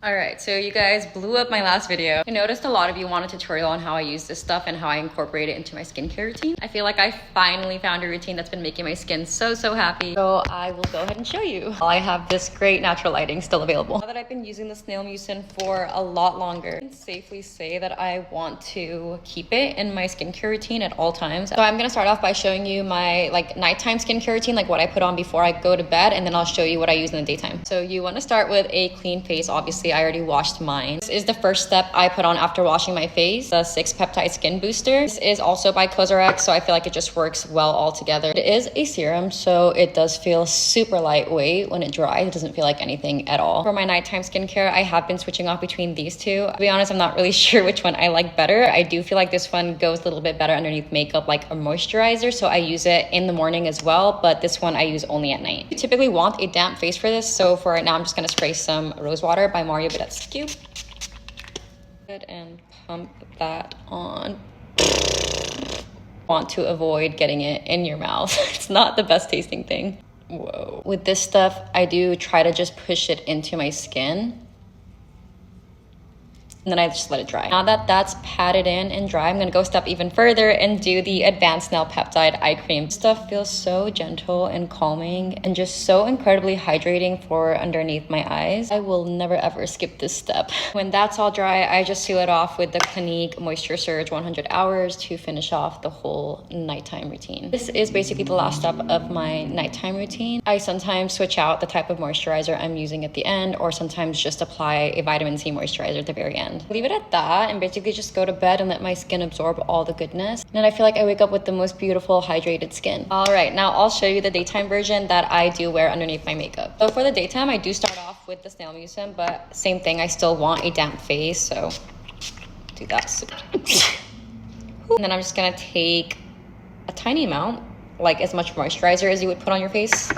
Alright, so you guys blew up my last video. I noticed a lot of you want a tutorial on how I use this stuff and how I incorporate it into my skincare routine. I feel like I finally found a routine that's been making my skin so happy. So I will go ahead and show you. I have this great natural lighting still available. Now that I've been using the snail mucin for a lot longer, I can safely say that I want to keep it in my skincare routine at all times. So I'm gonna start off by showing you my nighttime skincare routine, like what I put on before I go to bed, and then I'll show you what I use in the daytime. So you wanna start with a clean face, obviously. I already washed mine. This is the first step I put on after washing my face, the 6 Peptide Skin Booster. This is also by COSRX, so I feel like it just works well all together. It is a serum, so it does feel super lightweight when it dries. It doesn't feel like anything at all. For my nighttime skincare, I have been switching off between these two. To be honest, I'm not really sure which one I like better. I do feel like this one goes a little bit better underneath makeup, like a moisturizer, so I use it in the morning as well, but this one I use only at night. You typically want a damp face for this, so for right now, I'm just gonna spray some Rose Water by Mario Badescu. And pump that on. Want to avoid getting it in your mouth. It's not the best tasting thing. Whoa. With this stuff, I do try to just push it into my skin, and then I just let it dry. Now that that's patted in and dry, I'm gonna go a step even further and do the Advanced Nail Peptide Eye Cream. This stuff feels so gentle and calming and just so incredibly hydrating for underneath my eyes. I will never ever skip this step. When that's all dry, I just seal it off with the Clinique Moisture Surge 100 Hours to finish off the whole nighttime routine. This is basically the last step of my nighttime routine. I sometimes switch out the type of moisturizer I'm using at the end, or sometimes just apply a vitamin C moisturizer at the very end. Leave it at that and basically just go to bed and let my skin absorb all the goodness. And then I feel like I wake up with the most beautiful hydrated skin. All right, now I'll show you the daytime version that I do wear underneath my makeup. So for the daytime, I do start off with the snail mucin, but same thing, I still want a damp face, so do that. And then I'm just gonna take a tiny amount, like as much moisturizer as you would put on your face,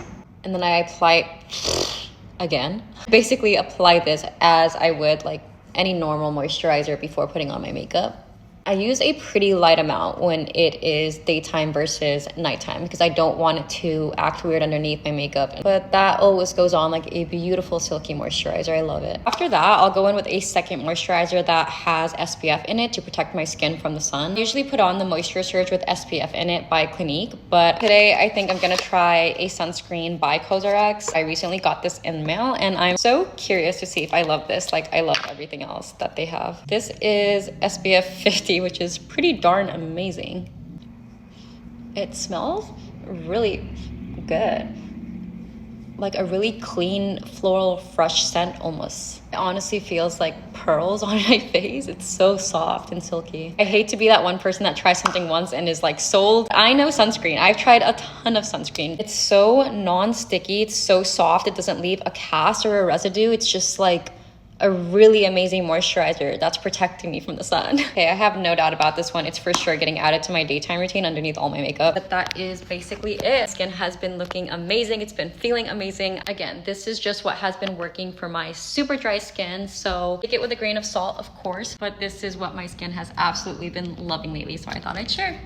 and then I apply it again. Basically apply this as I would like any normal moisturizer before putting on my makeup. I use a pretty light amount when it is daytime versus nighttime because I don't want it to act weird underneath my makeup. But that always goes on like a beautiful silky moisturizer. I love it. After that, I'll go in with a second moisturizer that has SPF in it to protect my skin from the sun. I usually put on the Moisture Surge with SPF in it by Clinique, but today I think I'm gonna try a sunscreen by COSRX. I recently got this in the mail and I'm so curious to see if I love this. Like I love everything else that they have. This is SPF 50, which is pretty darn amazing. It smells really good. Like a really clean, floral, fresh scent almost. It honestly feels like pearls on my face. It's so soft and silky. I hate to be that one person that tries something once and is like sold. I know sunscreen. I've tried a ton of sunscreen. It's so non-sticky. It's so soft. It doesn't leave a cast or a residue. It's just like a really amazing moisturizer that's protecting me from the sun. Okay, I have no doubt about this one. It's for sure getting added to my daytime routine underneath all my makeup. But that is basically it. Skin has been looking amazing. It's been feeling amazing. Again, this is just what has been working for my super dry skin. So take it with a grain of salt, of course, but this is what my skin has absolutely been loving lately. So I thought I'd share.